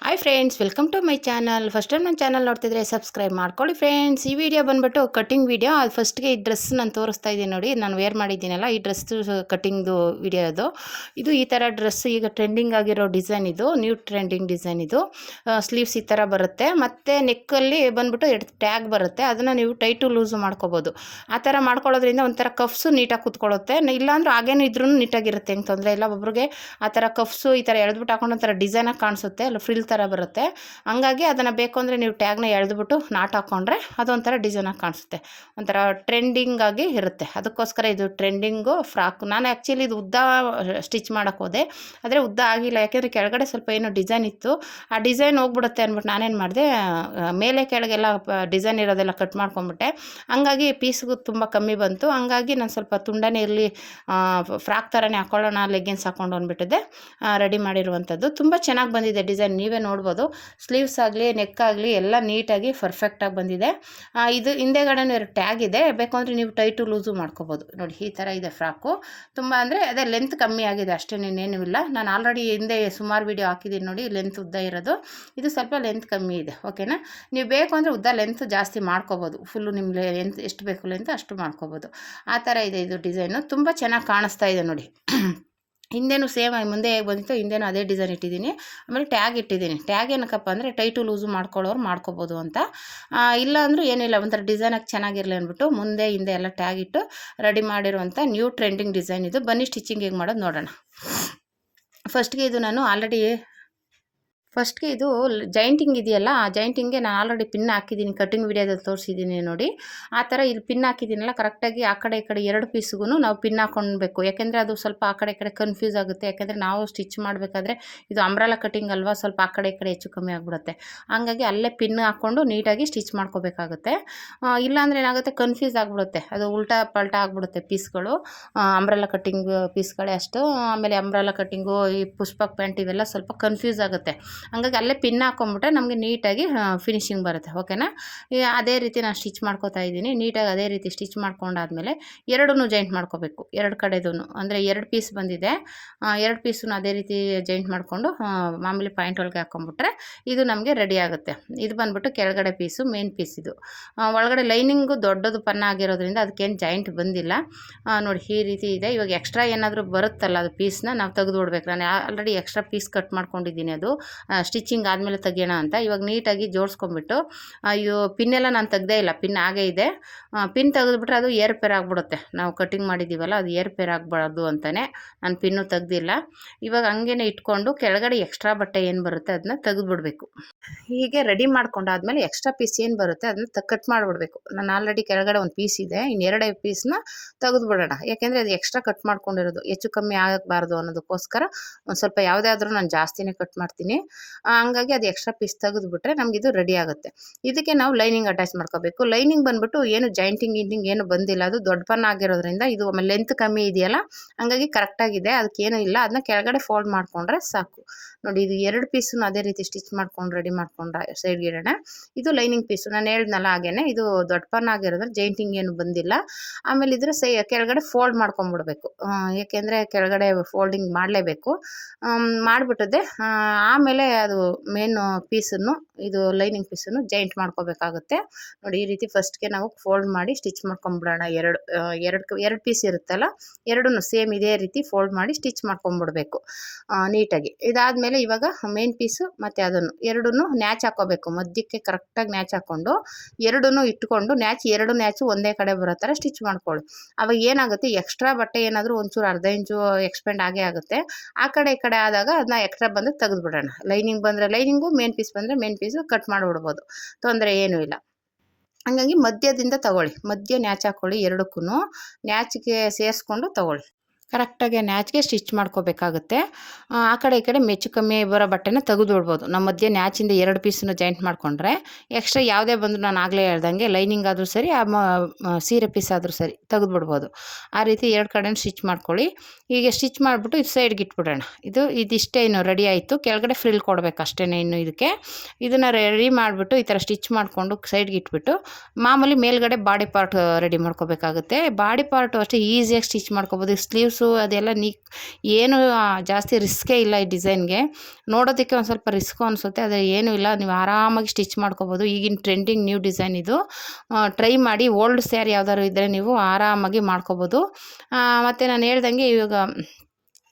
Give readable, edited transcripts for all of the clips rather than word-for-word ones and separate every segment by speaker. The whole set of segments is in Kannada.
Speaker 1: Hi friends, welcome to my channel. First time ನನ್ನ ಚಾನಲ್ ನೋಡ್ತಿದ್ರೆ ಸಬ್ಸ್ಕ್ರೈಬ್ ಮಾಡ್ಕೊಳ್ಳಿ ಫ್ರೆಂಡ್ಸ್. ಈ ವಿಡಿಯೋ ಬಂದುಬಿಟ್ಟು ಕಟಿಂಗ್ ವಿಡಿಯೋ. ಅದು ಫಸ್ಟ್ಗೆ ಈ ಡ್ರೆಸ್ ನಾನು ತೋರಿಸ್ತಾ ಇದ್ದೀನಿ ನೋಡಿ, ನಾನು ವೇರ್ ಮಾಡಿದ್ದೀನಲ್ಲ, ಈ ಡ್ರೆಸ್ ಕಟಿಂಗ್ದು ವಿಡಿಯೋ ಅದು. ಇದು ಈ ಥರ ಡ್ರೆಸ್ ಈಗ ಟ್ರೆಂಡಿಂಗ್ ಆಗಿರೋ ಡಿಸೈನ್ ಇದು, ನ್ಯೂ ಟ್ರೆಂಡಿಂಗ್ ಡಿಸೈನ್ ಇದು. ಸ್ಲೀವ್ಸ್ ಈ ಥರ ಬರುತ್ತೆ, ಮತ್ತು ನೆಕ್ಕಲ್ಲಿ ಬಂದುಬಿಟ್ಟು ಟ್ಯಾಗ್ ಬರುತ್ತೆ. ಅದನ್ನು ನೀವು ಟೈಟು ಲೂಸು ಮಾಡ್ಕೋಬೋದು. ಆ ಥರ ಮಾಡ್ಕೊಳ್ಳೋದ್ರಿಂದ ಒಂಥರ ಕಫ್ಸು ನೀಟಾಗಿ ಕೂತ್ಕೊಳ್ಳುತ್ತೆ. ಇಲ್ಲಾಂದ್ರೆ ಹಾಗೇನು ಇದ್ರೂ ನೀಟಾಗಿರುತ್ತೆ, ಹೆಂಗೆ ತೊಂದರೆ ಇಲ್ಲ. ಒಬ್ರಿಗೆ ಆ ಥರ ಕಫ್ಸು ಈ ಥರ ಎಳೆದ್ಬಿಟ್ಟು ಹಾಕೊಂಡು ಒಂಥರ ಡಿಸೈನಾಗಿ ಕಾಣಿಸುತ್ತೆ, ಅಲ್ಲ ಫ್ರಿಲ್ ಥರ ಬರುತ್ತೆ. ಹಂಗಾಗಿ ಅದನ್ನು ಬೇಕು ಅಂದರೆ ನೀವು ಟ್ಯಾಗ್ನ ಎಳೆದ್ಬಿಟ್ಟು ನಾಟ್ ಹಾಕ್ಕೊಂಡ್ರೆ ಅದೊಂಥರ ಡಿಸೈನಾಗಿ ಕಾಣಿಸುತ್ತೆ, ಒಂಥರ ಟ್ರೆಂಡಿಂಗ್ ಆಗಿ ಇರುತ್ತೆ. ಅದಕ್ಕೋಸ್ಕರ ಇದು ಟ್ರೆಂಡಿಂಗು ಫ್ರಾಕ್. ನಾನು ಆ್ಯಕ್ಚುಲಿ ಇದು ಉದ್ದ ಸ್ಟಿಚ್ ಮಾಡೋಕ್ಕೆ ಹೋದೆ, ಆದರೆ ಉದ್ದ ಆಗಿಲ್ಲ. ಯಾಕೆಂದರೆ ಕೆಳಗಡೆ ಸ್ವಲ್ಪ ಏನೋ ಡಿಸೈನ್ ಇತ್ತು, ಆ ಡಿಸೈನ್ ಹೋಗ್ಬಿಡುತ್ತೆ ಅಂದ್ಬಿಟ್ಟು ನಾನೇನು ಮಾಡಿದೆ, ಮೇಲೆ ಕೆಳಗೆಲ್ಲ ಡಿಸೈನ್ ಇರೋದೆಲ್ಲ ಕಟ್ ಮಾಡ್ಕೊಂಬಿಟ್ಟೆ. ಹಂಗಾಗಿ ಪೀಸ್ಗೂ ತುಂಬ ಕಮ್ಮಿ ಬಂತು. ಹಂಗಾಗಿ ನಾನು ಸ್ವಲ್ಪ ತುಂಡನೇ ಇರಲಿ, ಫ್ರಾಕ್ ಥರನೇ ಹಾಕ್ಕೊಳ್ಳೋಣ, ಲೆಗ್ಗಿನ್ಸ್ ಹಾಕ್ಕೊಂಡು ಅಂದ್ಬಿಟ್ಟಿದ್ದೆ. ರೆಡಿ ಮಾಡಿರುವಂಥದ್ದು ತುಂಬ ಚೆನ್ನಾಗಿ ಬಂದಿದೆ ಡಿಸೈನ್, ನೀವೇ ನೋಡ್ಬೋದು. ಸ್ಲೀವ್ಸ್ ಆಗಲಿ ನೆಕ್ ಆಗಲಿ ಎಲ್ಲ ನೀಟಾಗಿ ಪರ್ಫೆಕ್ಟಾಗಿ ಬಂದಿದೆ. ಇದು ಹಿಂದೆಗಡೆನೂ ಎರಡು ಟ್ಯಾಗ್ ಇದೆ, ಬೇಕು ಅಂದರೆ ನೀವು ಟೈಟು ಲೂಸು ಮಾಡ್ಕೋಬೋದು. ನೋಡಿ ಈ ಥರ ಇದೆ ಫ್ರಾಕು. ತುಂಬ ಅಂದರೆ ಅದೇ ಲೆಂತ್ ಕಮ್ಮಿ ಆಗಿದೆ ಅಷ್ಟೇ, ಇನ್ನೇನೂ ಇಲ್ಲ. ನಾನು ಆಲ್ರೆಡಿ ಹಿಂದೆ ಸುಮಾರು ವೀಡಿಯೋ ಹಾಕಿದ್ದೀನಿ ನೋಡಿ, ಲೆಂತ್ ಉದ್ದ ಇರೋದು. ಇದು ಸ್ವಲ್ಪ ಲೆಂತ್ ಕಮ್ಮಿ ಇದೆ, ಓಕೆನಾ. ನೀವು ಬೇಕು ಅಂದರೆ ಉದ್ದ ಲೆಂತ್ ಜಾಸ್ತಿ ಮಾಡ್ಕೋಬೋದು, ಫುಲ್ಲು ನಿಮಗೆ ಲೆಂತ್ ಎಷ್ಟು ಬೇಕು ಲೆಂತ್ ಅಷ್ಟು ಮಾಡ್ಕೋಬೋದು. ಆ ಥರ ಇದೆ ಇದು ಡಿಸೈನು, ತುಂಬ ಚೆನ್ನಾಗಿ ಕಾಣಿಸ್ತಾ ಇದೆ ನೋಡಿ. ಹಿಂದೆನೂ ಸೇಮ್ ಮುಂದೆ ಹೇಗೆ ಬಂದಿತ್ತು ಹಿಂದೆನೂ ಅದೇ ಡಿಸೈನ್ ಇಟ್ಟಿದ್ದೀನಿ. ಆಮೇಲೆ ಟ್ಯಾಗ್ ಇಟ್ಟಿದ್ದೀನಿ. ಟ್ಯಾಗ್ ಏನಕ್ಕಪ್ಪ ಅಂದರೆ ಟೈಟು ಲೂಸು ಮಾಡ್ಕೊಳ್ಳೋರು ಮಾಡ್ಕೋಬೋದು ಅಂತ. ಇಲ್ಲ ಅಂದರೂ ಏನಿಲ್ಲ, ಒಂಥರ ಡಿಸೈನಾಗಿ ಚೆನ್ನಾಗಿರಲಿ ಅಂದ್ಬಿಟ್ಟು ಮುಂದೆ ಹಿಂದೆ ಎಲ್ಲ ಟ್ಯಾಗ್ ಇಟ್ಟು ರೆಡಿ ಮಾಡಿರುವಂಥ ನ್ಯೂ ಟ್ರೆಂಡಿಂಗ್ ಡಿಸೈನ್ ಇದು. ಬನ್ನಿ ಸ್ಟಿಚಿಂಗ್ ಹೇಗೆ ಮಾಡೋದು ನೋಡೋಣ. ಫಸ್ಟ್ಗೆ ಇದು ನಾನು ಫಸ್ಟ್ಗೆ ಇದು ಜಾಯಿಂಟಿಂಗ್ ಇದೆಯಲ್ಲ, ಆ ಜಾಯಿಂಟಿಂಗ್ಗೆ ನಾನು ಆಲ್ರೆಡಿ ಪಿನ್ ಹಾಕಿದ್ದೀನಿ, ಕಟಿಂಗ್ ವಿಡಿಯೋದಲ್ಲಿ ತೋರಿಸಿದ್ದೀನಿ ನೋಡಿ. ಆ ಥರ ಇಲ್ಲಿ ಪಿನ್ ಹಾಕಿದ್ದೀನಲ್ಲ, ಕರೆಕ್ಟಾಗಿ ಆ ಕಡೆ ಈ ಕಡೆ ಎರಡು ಪೀಸ್ಗೂ ನಾವು ಪಿನ್ ಹಾಕ್ಕೊಳ್ಬೇಕು. ಯಾಕೆಂದರೆ ಅದು ಸ್ವಲ್ಪ ಆ ಕಡೆ ಈ ಕಡೆ ಕನ್ಫ್ಯೂಸ್ ಆಗುತ್ತೆ. ಯಾಕೆಂದರೆ ನಾವು ಸ್ಟಿಚ್ ಮಾಡಬೇಕಾದ್ರೆ ಇದು ಅಂಬ್ರೆಲಾ ಕಟಿಂಗ್ ಅಲ್ವಾ, ಸ್ವಲ್ಪ ಆ ಕಡೆ ಈ ಕಡೆ ಹೆಚ್ಚು ಕಮ್ಮಿ ಆಗಿಬಿಡುತ್ತೆ. ಹಂಗಾಗಿ ಅಲ್ಲೇ ಪಿನ್ ಹಾಕ್ಕೊಂಡು ನೀಟಾಗಿ ಸ್ಟಿಚ್ ಮಾಡ್ಕೋಬೇಕಾಗುತ್ತೆ. ಇಲ್ಲಾಂದರೆ ಏನಾಗುತ್ತೆ, ಕನ್ಫ್ಯೂಸ್ ಆಗಿಬಿಡುತ್ತೆ, ಅದು ಉಲ್ಟಾ ಪಲ್ಟಾ ಆಗಿಬಿಡುತ್ತೆ ಪೀಸ್ಗಳು. ಅಂಬ್ರೆಲಾ ಕಟಿಂಗ್ ಪೀಸ್ಗಳೇ ಅಷ್ಟು. ಆಮೇಲೆ ಅಂಬ್ರೆಲಾ ಕಟಿಂಗು, ಈ ಪುಷ್ಪಕ್ ಪ್ಯಾಂಟ್ ಇವೆಲ್ಲ ಸ್ವಲ್ಪ ಕನ್ಫ್ಯೂಸ್ ಆಗುತ್ತೆ. ಹಂಗಾಗಿ ಅಲ್ಲೇ ಪಿನ್ ಹಾಕ್ಕೊಂಬಿಟ್ರೆ ನಮಗೆ ನೀಟಾಗಿ ಫಿನಿಶಿಂಗ್ ಬರುತ್ತೆ, ಓಕೆನಾ. ಅದೇ ರೀತಿ ನಾನು ಸ್ಟಿಚ್ ಮಾಡ್ಕೋತಾ ಇದ್ದೀನಿ. ನೀಟಾಗಿ ಅದೇ ರೀತಿ ಸ್ಟಿಚ್ ಮಾಡ್ಕೊಂಡಾದ್ಮೇಲೆ ಎರಡನ್ನೂ ಜಾಯಿಂಟ್ ಮಾಡ್ಕೋಬೇಕು, ಎರಡು ಕಡೆದೂ. ಅಂದರೆ ಎರಡು ಪೀಸ್ ಬಂದಿದೆ, ಎರಡು ಪೀಸನ್ನು ಅದೇ ರೀತಿ ಜಾಯಿಂಟ್ ಮಾಡಿಕೊಂಡು ಮಾಮೂಲಿ ಪಾಯಿಂಟ್ ಒಳಗೆ ಹಾಕ್ಕೊಂಬಿಟ್ರೆ ಇದು ನಮಗೆ ರೆಡಿ ಆಗುತ್ತೆ. ಇದು ಬಂದ್ಬಿಟ್ಟು ಕೆಳಗಡೆ ಪೀಸು, ಮೇನ್ ಪೀಸ್ ಇದು. ಒಳಗಡೆ ಲೈನಿಂಗು ದೊಡ್ಡದು ಪನ್ನ ಆಗಿರೋದ್ರಿಂದ ಅದಕ್ಕೇನು ಜಾಯಿಂಟ್ ಬಂದಿಲ್ಲ. ನೋಡಿ ಈ ರೀತಿ ಇದೆ. ಇವಾಗ ಎಕ್ಸ್ಟ್ರಾ ಏನಾದರೂ ಬರುತ್ತಲ್ಲ, ಅದು ಪೀಸ್ನ ನಾವು ತೆಗೆದು ಬಿಡ್ಬೇಕು. ನಾನು ಆಲ್ರೆಡಿ ಎಕ್ಸ್ಟ್ರಾ ಪೀಸ್ ಕಟ್ ಮಾಡ್ಕೊಂಡಿದ್ದೀನಿ, ಅದು ಸ್ಟಿಚಿಂಗ್ ಆದಮೇಲೆ ತೆಗಿಯೋಣ ಅಂತ. ಇವಾಗ ನೀಟಾಗಿ ಜೋಡಿಸ್ಕೊಂಬಿಟ್ಟು, ಅಯ್ಯೋ ಪಿನ್ನೆಲ್ಲ ನಾನು ತೆಗ್ದೇ ಇಲ್ಲ, ಪಿನ್ ಆಗೇ ಇದೆ. ಪಿನ್ ತೆಗೆದುಬಿಟ್ರೆ ಅದು ಏರ್ ಪೇರ್ ಆಗಿಬಿಡುತ್ತೆ, ನಾವು ಕಟಿಂಗ್ ಮಾಡಿದ್ದೀವಲ್ಲ ಅದು ಏರ್ ಪೇರ್ ಆಗಬಾರ್ದು ಅಂತಲೇ ನಾನು ಪಿನ್ನು ತೆಗ್ದಿಲ್ಲ. ಇವಾಗ ಹಂಗೇ ಇಟ್ಕೊಂಡು ಕೆಳಗಡೆ ಎಕ್ಸ್ಟ್ರಾ ಬಟ್ಟೆ ಏನು ಬರುತ್ತೆ ಅದನ್ನ ತೆಗೆದುಬಿಡ್ಬೇಕು. ಹೀಗೆ ರೆಡಿ ಮಾಡ್ಕೊಂಡಾದ್ಮೇಲೆ ಎಕ್ಸ್ಟ್ರಾ ಪೀಸ್ ಏನು ಬರುತ್ತೆ ಅದನ್ನ ಕಟ್ ಮಾಡಿಬಿಡ್ಬೇಕು. ನಾನು ಆಲ್ರೆಡಿ ಕೆಳಗಡೆ ಒಂದು ಪೀಸ್ ಇದೆ, ಇನ್ನೆರಡು ಪೀಸ್ನ ತೆಗೆದುಬಿಡೋಣ. ಯಾಕೆಂದರೆ ಅದು ಎಕ್ಸ್ಟ್ರಾ ಕಟ್ ಮಾಡ್ಕೊಂಡಿರೋದು ಹೆಚ್ಚು ಕಮ್ಮಿ ಆಗಬಾರ್ದು ಅನ್ನೋದಕ್ಕೋಸ್ಕರ ಒಂದು ಸ್ವಲ್ಪ ಯಾವುದಾದ್ರೂ ನಾನು ಜಾಸ್ತಿನೇ ಕಟ್ ಮಾಡ್ತೀನಿ. ಹಂಗಾಗಿ ಅದು ಎಕ್ಸ್ಟ್ರಾ ಪೀಸ್ ತೆಗೆದುಬಿಟ್ರೆ ನಮಗಿದು ರೆಡಿ ಆಗುತ್ತೆ. ಇದಕ್ಕೆ ನಾವು ಲೈನಿಂಗ್ ಅಟ್ಯಾಚ್ ಮಾಡ್ಕೋಬೇಕು. ಲೈನಿಂಗ್ ಬಂದ್ಬಿಟ್ಟು ಏನು ಜಾಯಿಂಟಿಂಗ್ ಏನು ಬಂದಿಲ್ಲ, ಅದು ದೊಡ್ಡ ಪನ್ನ ಆಗಿರೋದ್ರಿಂದ ಇದು ಆಮೇಲೆ ಲೆಂತ್ ಕಮ್ಮಿ ಇದೆಯಲ್ಲ, ಹಂಗಾಗಿ ಕರೆಕ್ಟಾಗಿದೆ, ಅದಕ್ಕೇನು ಇಲ್ಲ. ಅದನ್ನ ಕೆಳಗಡೆ ಫೋಲ್ಡ್ ಮಾಡಿಕೊಂಡ್ರೆ ಸಾಕು. ನೋಡಿ ಇದು ಎರಡು ಪೀಸನ್ನು ಅದೇ ರೀತಿ ಸ್ಟಿಚ್ ಮಾಡ್ಕೊಂಡು ರೆಡಿ ಮಾಡ್ಕೊಂಡ್ರೆ ಸೈಡ್ಗೆ ಇಡೋಣ. ಇದು ಲೈನಿಂಗ್ ಪೀಸು, ನಾನು ಹೇಳಿದ್ನಲ್ಲ ಹಾಗೇನೆ, ಇದು ದೊಡ್ಡ ಪನ್ನ ಆಗಿರೋದ್ರಿಂದ ಜಾಯಿಂಟಿಂಗ್ ಏನು ಬಂದಿಲ್ಲ. ಆಮೇಲೆ ಇದ್ರ ಕೆಳಗಡೆ ಫೋಲ್ಡ್ ಮಾಡ್ಕೊಂಬಿಡ್ಬೇಕು, ಏಕೆಂದರೆ ಕೆಳಗಡೆ ಫೋಲ್ಡಿಂಗ್ ಮಾಡಲೇಬೇಕು. ಮಾಡಿಬಿಟ್ಟದೆ ಆಮೇಲೆ ಅದು ಮೇನ್ ಪೀಸನ್ನು, ಇದು ಲೈನಿಂಗ್ ಪೀಸನ್ನು ಜಾಯಿಂಟ್ ಮಾಡ್ಕೋಬೇಕಾಗುತ್ತೆ. ನೋಡಿ ಈ ರೀತಿ ಫಸ್ಟ್ಗೆ ನಾವು ಫೋಲ್ಡ್ ಮಾಡಿ ಸ್ಟಿಚ್ ಮಾಡ್ಕೊಂಬಿಡೋಣ. ಎರಡು ಪೀಸ್ ಇರುತ್ತಲ್ಲ, ಎರಡನ್ನೂ ಸೇಮ್ ಇದೇ ರೀತಿ ಫೋಲ್ಡ್ ಮಾಡಿ ಸ್ಟಿಚ್ ಮಾಡ್ಕೊಂಬಿಡ್ಬೇಕು ನೀಟಾಗಿ. ಇದಾದಮೇಲೆ ಇವಾಗ ಮೇನ್ ಪೀಸು ಮತ್ತು ಅದನ್ನು ಎರಡನ್ನೂ ನ್ಯಾಚ್ ಹಾಕ್ಕೋಬೇಕು. ಮಧ್ಯಕ್ಕೆ ಕರೆಕ್ಟಾಗಿ ನ್ಯಾಚ್ ಹಾಕ್ಕೊಂಡು ಎರಡನ್ನೂ ಇಟ್ಕೊಂಡು ಎರಡು ನ್ಯಾಚು ಒಂದೇ ಕಡೆ ಬರೋ ಥರ ಸ್ಟಿಚ್ ಮಾಡ್ಕೊಳ್ಳಿ. ಅವಾಗ ಏನಾಗುತ್ತೆ, ಎಕ್ಸ್ಟ್ರಾ ಬಟ್ಟೆ ಏನಾದರೂ ಒಂಚೂರು ಅರ್ಧ ಇಂಚು ಎಕ್ಸ್ಪೆಂಡ್ ಆಗೇ ಆಗುತ್ತೆ. ಆ ಕಡೆ ಈ ಕಡೆ ಆದಾಗ ಅದನ್ನ ಎಕ್ಸ್ಟ್ರಾ ಬಂದು ತೆಗೆದುಬಿಡೋಣ. ಲೈನಿಂಗ್ ಬಂದರೆ ಲೈನಿಂಗು, ಮೇನ್ ಪೀಸ್ ಬಂದರೆ ಮೇನ್ ಪೀಸು ಕಟ್ ಮಾಡಿಬಿಡ್ಬೋದು, ತೊಂದರೆ ಏನೂ ಇಲ್ಲ. ಹಂಗಾಗಿ ಮಧ್ಯದಿಂದ ತಗೊಳ್ಳಿ, ಮಧ್ಯ ನ್ಯಾಚ್ ಹಾಕ್ಕೊಳ್ಳಿ. ಎರಡಕ್ಕೂ ನ್ಯಾಚ್ಗೆ ಸೇರಿಸ್ಕೊಂಡು ತಗೊಳ್ಳಿ. ಕರೆಕ್ಟಾಗಿ ನ್ಯಾಚ್ಗೆ ಸ್ಟಿಚ್ ಮಾಡ್ಕೋಬೇಕಾಗುತ್ತೆ. ಆ ಕಡೆ ಈ ಕಡೆ ಹೆಚ್ಚು ಕಮ್ಮಿ ಬರೋ ಬಟ್ಟೆನ ತೆಗೆದುಬಿಡ್ಬೋದು. ನಮ್ಮ ಮಧ್ಯೆ ನ್ಯಾಚಿಂದ ಎರಡು ಪೀಸನ್ನು ಜಾಯಿಂಟ್ ಮಾಡಿಕೊಂಡ್ರೆ ಎಕ್ಸ್ಟ್ರಾ ಯಾವುದೇ ಬಂದರೂ ನಾನು ಆಗಲೇ ಹೇಳ್ದಂಗೆ ಲೈನಿಂಗ್ ಆದರೂ ಸರಿ, ಸೀರೆ ಪೀಸ್ ಆದರೂ ಸರಿ ತೆಗೆದುಬಿಡ್ಬೋದು. ಆ ರೀತಿ ಎರಡು ಕಡೆನೂ ಸ್ಟಿಚ್ ಮಾಡ್ಕೊಳ್ಳಿ. ಹೀಗೆ ಸ್ಟಿಚ್ ಮಾಡಿಬಿಟ್ಟು ಇದು ಸೈಡ್ಗೆ ಇಟ್ಬಿಡೋಣ. ಇದಿಷ್ಟೇ, ಇನ್ನು ರೆಡಿ ಆಯಿತು. ಕೆಳಗಡೆ ಫ್ರಿಲ್ ಕೊಡಬೇಕು ಅಷ್ಟೇ ಇನ್ನು ಇದಕ್ಕೆ. ಇದನ್ನು ರೆಡಿ ಮಾಡಿಬಿಟ್ಟು ಈ ಥರ ಸ್ಟಿಚ್ ಮಾಡಿಕೊಂಡು ಸೈಡ್ಗೆ ಇಟ್ಬಿಟ್ಟು ಮಾಮೂಲಿ ಮೇಲ್ಗಡೆ ಬಾಡಿ ಪಾರ್ಟ್ ರೆಡಿ ಮಾಡ್ಕೋಬೇಕಾಗುತ್ತೆ. ಬಾಡಿ ಪಾರ್ಟು ಅಷ್ಟೇ ಈಸಿಯಾಗಿ ಸ್ಟಿಚ್ ಮಾಡ್ಕೋಬೋದು. ಸ್ಲೀವ್ಸು ಬ್ಲೌಸು ಅದೆಲ್ಲ ಏನು ಜಾಸ್ತಿ ರಿಸ್ಕೇ ಇಲ್ಲ ಈ ಡಿಸೈನ್ಗೆ. ನೋಡೋದಕ್ಕೆ ಒಂದು ಸ್ವಲ್ಪ ರಿಸ್ಕು ಅನಿಸುತ್ತೆ, ಆದರೆ ಏನೂ ಇಲ್ಲ, ನೀವು ಆರಾಮಾಗಿ ಸ್ಟಿಚ್ ಮಾಡ್ಕೋಬೋದು. ಈಗಿನ ಟ್ರೆಂಡಿಂಗ್ ನ್ಯೂ ಡಿಸೈನ್ ಇದು. ಟ್ರೈ ಮಾಡಿ. ಓಲ್ಡ್ ಸ್ಯಾರಿ ಯಾವ್ದಾದ್ರು ಇದ್ದರೆ ನೀವು ಆರಾಮಾಗಿ ಮಾಡ್ಕೋಬೋದು. ಮತ್ತು ನಾನು ಹೇಳ್ದಂಗೆ ಇವಾಗ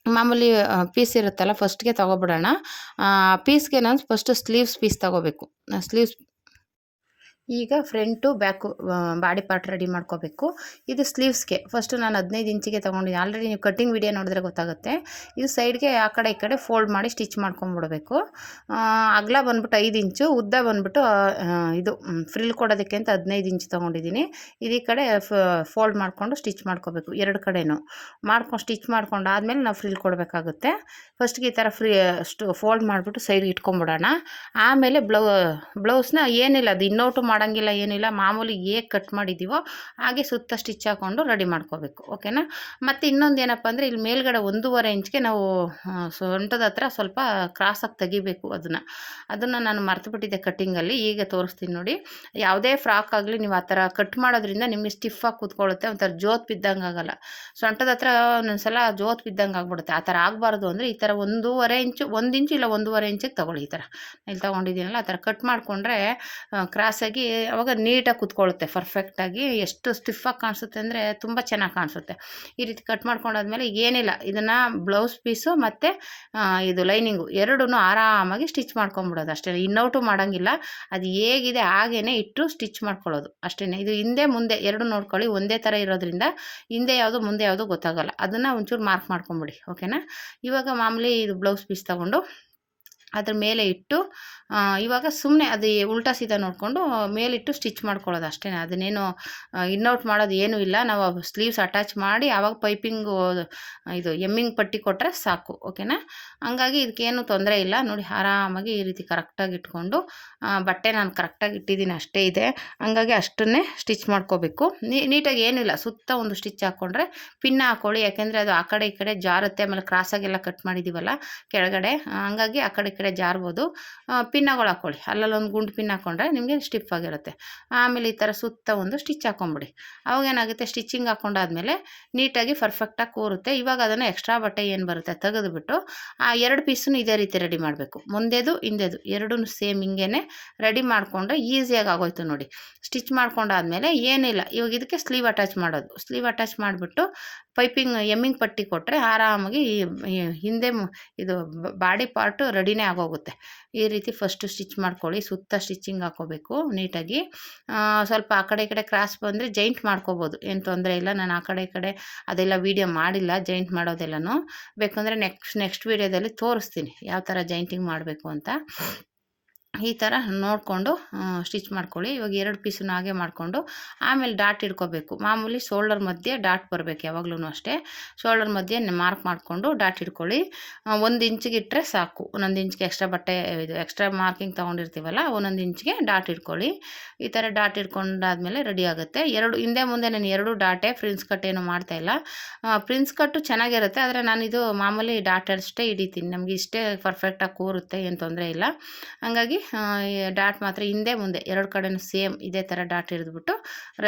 Speaker 1: ಮಾಮೂಲಿ ಪೀಸ್ ಇರುತ್ತಲ್ಲ, ಫಸ್ಟ್ಗೆ ತೊಗೊಬಿಡೋಣ. ಪೀಸ್ಗೆ ನಾನು ಫಸ್ಟು ಸ್ಲೀವ್ಸ್ ಪೀಸ್ ತೊಗೋಬೇಕು. ಸ್ಲೀವ್ಸ್ ಈಗ front back body part ready ಮಾಡ್ಕೋಬೇಕು. ಇದು ಸ್ಲೀವ್ಸ್ಗೆ ಫಸ್ಟು ನಾನು 15 ಇಂಚಿಗೆ ತೊಗೊಂಡಿದ್ದೀನಿ. ಆಲ್ರೆಡಿ ನೀವು ಕಟ್ಟಿಂಗ್ ವಿಡಿಯೋ ನೋಡಿದ್ರೆ ಗೊತ್ತಾಗುತ್ತೆ. ಇದು ಸೈಡ್ಗೆ ಆ ಕಡೆ ಈ ಕಡೆ ಫೋಲ್ಡ್ ಮಾಡಿ ಸ್ಟಿಚ್ ಮಾಡ್ಕೊಂಬಿಡ್ಬೇಕು. ಅಗಲ ಬಂದ್ಬಿಟ್ಟು 5 ಇಂಚು, ಉದ್ದ ಬಂದ್ಬಿಟ್ಟು ಇದು ಫ್ರಿಲ್ ಕೊಡೋದಕ್ಕೆ ಅಂತ 15 ಇಂಚು ತೊಗೊಂಡಿದ್ದೀನಿ. ಇದು ಈ ಕಡೆ ಫೋಲ್ಡ್ ಮಾಡಿಕೊಂಡು ಸ್ಟಿಚ್ ಮಾಡ್ಕೋಬೇಕು. ಎರಡು ಕಡೆನೂ ಮಾಡ್ಕೊಂಡು ಸ್ಟಿಚ್ ಮಾಡ್ಕೊಂಡಾದ್ಮೇಲೆ ನಾವು ಫ್ರಿಲ್ ಕೊಡಬೇಕಾಗುತ್ತೆ. ಫಸ್ಟ್ಗೆ ಈ ಥರ ಫೋಲ್ಡ್ ಮಾಡಿಬಿಟ್ಟು ಸೈಡ್ಗೆ ಇಟ್ಕೊಂಬಿಡೋಣ. ಆಮೇಲೆ ಬ್ಲೌಸ್ನ ಏನಿಲ್ಲ, ಅದು ಇನ್ನೋಟು ಮಾಡೋಂಗಿಲ್ಲ, ಏನಿಲ್ಲ, ಮಾಮೂಲಿ ಹೇಗೆ ಕಟ್ ಮಾಡಿದ್ದೀವೋ ಹಾಗೆ ಸುತ್ತ ಸ್ಟಿಚ್ ಹಾಕ್ಕೊಂಡು ರೆಡಿ ಮಾಡ್ಕೋಬೇಕು. ಓಕೆನಾ. ಮತ್ತು ಇನ್ನೊಂದು ಏನಪ್ಪ ಅಂದರೆ, ಇಲ್ಲಿ ಮೇಲ್ಗಡೆ 1.5 ಇಂಚ್ಗೆ ನಾವು ಸೊಂಟದ ಹತ್ರ ಸ್ವಲ್ಪ ಕ್ರಾಸಾಗಿ ತೆಗಿಬೇಕು. ಅದನ್ನು ನಾನು ಮರ್ತುಬಿಟ್ಟಿದ್ದೆ ಕಟ್ಟಿಂಗಲ್ಲಿ, ಈಗ ತೋರಿಸ್ತೀನಿ ನೋಡಿ. ಯಾವುದೇ ಫ್ರಾಕ್ ಆಗಲಿ ನೀವು ಆ ಥರ ಕಟ್ ಮಾಡೋದ್ರಿಂದ ನಿಮಗೆ ಸ್ಟಿಫಾಗಿ ಕೂತ್ಕೊಳ್ಳುತ್ತೆ, ಒಂಥರ ಜೋತ್ ಬಿದ್ದಂಗೆ ಆಗೋಲ್ಲ. ಸೊಂಟದ ಹತ್ರ ಒಂದೊಂದ್ಸಲ ಜೋತ್ ಬಿದ್ದಂಗೆ ಆಗ್ಬಿಡುತ್ತೆ. ಆ ಥರ ಆಗಬಾರ್ದು ಅಂದರೆ ಈ ಥರ 1.5 ಇಂಚು, 1 ಇಂಚು ಇಲ್ಲ 1.5 ಇಂಚಿಗೆ ತೊಗೊಳ್ಳಿ. ಈ ಥರ ಇಲ್ಲಿ ತೊಗೊಂಡಿದ್ದೀನಲ್ಲ, ಆ ಥರ ಕಟ್ ಮಾಡಿಕೊಂಡ್ರೆ ಕ್ರಾಸಾಗಿ ಅವಾಗ ನೀಟಾಗಿ ಕೂತ್ಕೊಳ್ಳುತ್ತೆ ಪರ್ಫೆಕ್ಟಾಗಿ. ಎಷ್ಟು ಸ್ಟಿಫಾಗಿ ಕಾಣಿಸುತ್ತೆ ಅಂದರೆ ತುಂಬ ಚೆನ್ನಾಗಿ ಕಾಣಿಸುತ್ತೆ. ಈ ರೀತಿ ಕಟ್ ಮಾಡ್ಕೊಂಡಾದ್ಮೇಲೆ ಏನಿಲ್ಲ, ಇದನ್ನು ಬ್ಲೌಸ್ ಪೀಸು ಮತ್ತು ಇದು ಲೈನಿಂಗು ಎರಡೂ ಆರಾಮಾಗಿ ಸ್ಟಿಚ್ ಮಾಡ್ಕೊಂಬಿಡೋದು ಅಷ್ಟೇ. ಇನ್ನೌಟು ಮಾಡೋಂಗಿಲ್ಲ, ಅದು ಹೇಗಿದೆ ಹಾಗೇ ಇಟ್ಟು ಸ್ಟಿಚ್ ಮಾಡ್ಕೊಳ್ಳೋದು ಅಷ್ಟೇ. ಇದು ಹಿಂದೆ ಮುಂದೆ ಎರಡು ನೋಡ್ಕೊಳ್ಳಿ, ಒಂದೇ ಥರ ಇರೋದ್ರಿಂದ ಹಿಂದೆ ಯಾವುದು ಮುಂದೆ ಯಾವುದು ಗೊತ್ತಾಗಲ್ಲ. ಅದನ್ನು ಒಂಚೂರು ಮಾರ್ಕ್ ಮಾಡ್ಕೊಂಬಿಡಿ. ಓಕೆನಾ. ಇವಾಗ ಮಾಮೂಲಿ ಇದು ಬ್ಲೌಸ್ ಪೀಸ್ ತೊಗೊಂಡು ಅದ್ರ ಮೇಲೆ ಇಟ್ಟು ಇವಾಗ ಸುಮ್ಮನೆ ಅದು ಉಲ್ಟಾ ಸೀದಾ ನೋಡಿಕೊಂಡು ಮೇಲಿಟ್ಟು ಸ್ಟಿಚ್ ಮಾಡ್ಕೊಳ್ಳೋದು ಅಷ್ಟೇ. ಅದನ್ನೇನು ಇನ್ನೌಟ್ ಮಾಡೋದು ಏನೂ ಇಲ್ಲ. ನಾವು ಸ್ಲೀವ್ಸ್ ಅಟ್ಯಾಚ್ ಮಾಡಿ ಆವಾಗ ಪೈಪಿಂಗು ಇದು ಎಮ್ಮಿಂಗ್ ಪಟ್ಟಿ ಕೊಟ್ಟರೆ ಸಾಕು. ಓಕೆನಾ. ಹಂಗಾಗಿ ಇದಕ್ಕೇನು ತೊಂದರೆ ಇಲ್ಲ. ನೋಡಿ ಆರಾಮಾಗಿ ಈ ರೀತಿ ಕರೆಕ್ಟಾಗಿ ಇಟ್ಕೊಂಡು ಬಟ್ಟೆ ನಾನು ಕರೆಕ್ಟಾಗಿ ಇಟ್ಟಿದ್ದೀನಿ ಅಷ್ಟೇ ಇದೆ. ಹಂಗಾಗಿ ಅಷ್ಟನ್ನೇ ಸ್ಟಿಚ್ ಮಾಡ್ಕೋಬೇಕು. ನೀಟಾಗಿ ಏನಿಲ್ಲ, ಸುತ್ತ ಒಂದು ಸ್ಟಿಚ್ ಹಾಕ್ಕೊಂಡ್ರೆ ಪಿನ್ ಹಾಕ್ಕೊಳ್ಳಿ, ಯಾಕೆಂದರೆ ಅದು ಆ ಕಡೆ ಈ ಕಡೆ ಜಾರುತ್ತೆ. ಆಮೇಲೆ ಕ್ರಾಸಾಗೆಲ್ಲ ಕಟ್ ಮಾಡಿದ್ದೀವಲ್ಲ ಕೆಳಗಡೆ, ಹಂಗಾಗಿ ಆ ಕಡೆ ಈ ಕಡೆ ಜಾರ್ಬೋದು. ಪಿನ್ನಗಳು ಹಾಕ್ಕೊಳ್ಳಿ, ಅಲ್ಲಲ್ಲೊಂದು ಗುಂಡು ಪಿನ್ ಹಾಕ್ಕೊಂಡ್ರೆ ನಿಮಗೆ ಸ್ಟಿಫ್ ಆಗಿರುತ್ತೆ. ಆಮೇಲೆ ಈ ಥರ ಸುತ್ತ ಒಂದು ಸ್ಟಿಚ್ ಹಾಕ್ಕೊಂಬಿಡಿ. ಅವಾಗೇನಾಗುತ್ತೆ, ಸ್ಟಿಚಿಂಗ್ ಹಾಕ್ಕೊಂಡಾದ್ಮೇಲೆ ನೀಟಾಗಿ ಪರ್ಫೆಕ್ಟಾಗಿ ಕೂರುತ್ತೆ. ಇವಾಗ ಅದನ್ನು ಎಕ್ಸ್ಟ್ರಾ ಬಟ್ಟೆ ಏನು ಬರುತ್ತೆ ತೆಗೆದುಬಿಟ್ಟು ಆ 2 ಪೀಸನ್ನು ಇದೇ ರೀತಿ ರೆಡಿ ಮಾಡಬೇಕು. ಮುಂದೆದು ಹಿಂದೆದು ಎರಡೂ ಸೇಮ್ ಹಿಂಗೇ ರೆಡಿ ಮಾಡಿಕೊಂಡ್ರೆ ಈಸಿಯಾಗಿ ಆಗೋಯ್ತು ನೋಡಿ. ಸ್ಟಿಚ್ ಮಾಡ್ಕೊಂಡಾದ್ಮೇಲೆ ಏನಿಲ್ಲ, ಇವಾಗ ಇದಕ್ಕೆ ಸ್ಲೀವ್ ಅಟ್ಯಾಚ್ ಮಾಡೋದು. ಸ್ಲೀವ್ ಅಟ್ಯಾಚ್ ಮಾಡಿಬಿಟ್ಟು ಪೈಪಿಂಗ್ ಎಮ್ಮಿಂಗ್ ಪಟ್ಟಿ ಕೊಟ್ಟರೆ ಆರಾಮಾಗಿ ಹಿಂದೆ ಇದು ಬಾಡಿ ಪಾರ್ಟು ರೆಡಿನೇ ಆಗೋಗುತ್ತೆ. ಈ ರೀತಿ ಫಸ್ಟು ಸ್ಟಿಚ್ ಮಾಡ್ಕೊಳ್ಳಿ. ಸುತ್ತ ಸ್ಟಿಚಿಂಗ್ ಹಾಕ್ಕೋಬೇಕು ನೀಟಾಗಿ. ಸ್ವಲ್ಪ ಆ ಕಡೆ ಈ ಕಡೆ ಕ್ರಾಸ್ ಬಂದರೆ ಜೈಂಟ್ ಮಾಡ್ಕೋಬೋದು, ಏನು ತೊಂದರೆ ಇಲ್ಲ. ನಾನು ಆ ಕಡೆ ಈ ಕಡೆ ಅದೆಲ್ಲ ವೀಡಿಯೋ ಮಾಡಿಲ್ಲ, ಜೈಂಟ್ ಮಾಡೋದೆಲ್ಲನೂ. ಬೇಕಂದರೆ ನೆಕ್ಸ್ಟ್ ವೀಡಿಯೋದಲ್ಲಿ ತೋರಿಸ್ತೀನಿ ಯಾವ ಥರ ಜೈಂಟಿಂಗ್ ಮಾಡಬೇಕು ಅಂತ. ಈ ಥರ ನೋಡಿಕೊಂಡು ಸ್ಟಿಚ್ ಮಾಡ್ಕೊಳ್ಳಿ. ಇವಾಗ 2 ಪೀಸನ್ನು ಹಾಗೆ ಮಾಡಿಕೊಂಡು ಆಮೇಲೆ ಡಾಟ್ ಇಟ್ಕೋಬೇಕು. ಮಾಮೂಲಿ ಶೋಲ್ಡರ್ ಮಧ್ಯೆ ಡಾಟ್ ಬರಬೇಕು ಯಾವಾಗಲೂ ಅಷ್ಟೇ. ಶೋಲ್ಡರ್ ಮಧ್ಯೆ ಮಾರ್ಕ್ ಮಾಡಿಕೊಂಡು ಡಾಟ್ ಇಟ್ಕೊಳ್ಳಿ. 1 ಇಂಚಿಗೆ ಇಟ್ಟರೆ ಸಾಕು. 1 ಇಂಚ್ಗೆ ಎಕ್ಸ್ಟ್ರಾ ಬಟ್ಟೆ ಇದು ಎಕ್ಸ್ಟ್ರಾ ಮಾರ್ಕಿಂಗ್ ತೊಗೊಂಡಿರ್ತೀವಲ್ಲ, 1 ಇಂಚ್ಗೆ ಡಾಟ್ ಇಟ್ಕೊಳ್ಳಿ. ಈ ಥರ ಡಾಟ್ ಇಟ್ಕೊಂಡಾದ್ಮೇಲೆ ರೆಡಿ ಆಗುತ್ತೆ. ಹಿಂದೆ ಮುಂದೆ ನಾನು 2 ಡಾಟೇ, ಪ್ರಿನ್ಸ್ ಕಟ್ ಏನು ಮಾಡ್ತಾಯಿಲ್ಲ. ಪ್ರಿನ್ಸ್ ಕಟ್ಟು ಚೆನ್ನಾಗಿರುತ್ತೆ, ಆದರೆ ನಾನಿದು ಮಾಮೂಲಿ ಡಾಟ್ ಅಷ್ಟೇ ಹಿಡಿತೀನಿ. ನಮಗೆ ಇಷ್ಟೇ ಪರ್ಫೆಕ್ಟಾಗಿ ಕೂರುತ್ತೆ, ಏನು ತೊಂದರೆ ಇಲ್ಲ. ಹಂಗಾಗಿ ಡಾಟ್ ಮಾತ್ರ ಹಿಂದೆ ಮುಂದೆ 2 ಕಡೆನೂ ಸೇಮ್ ಇದೇ ಥರ ಡಾಟ್ ಹಿಡಿದ್ಬಿಟ್ಟು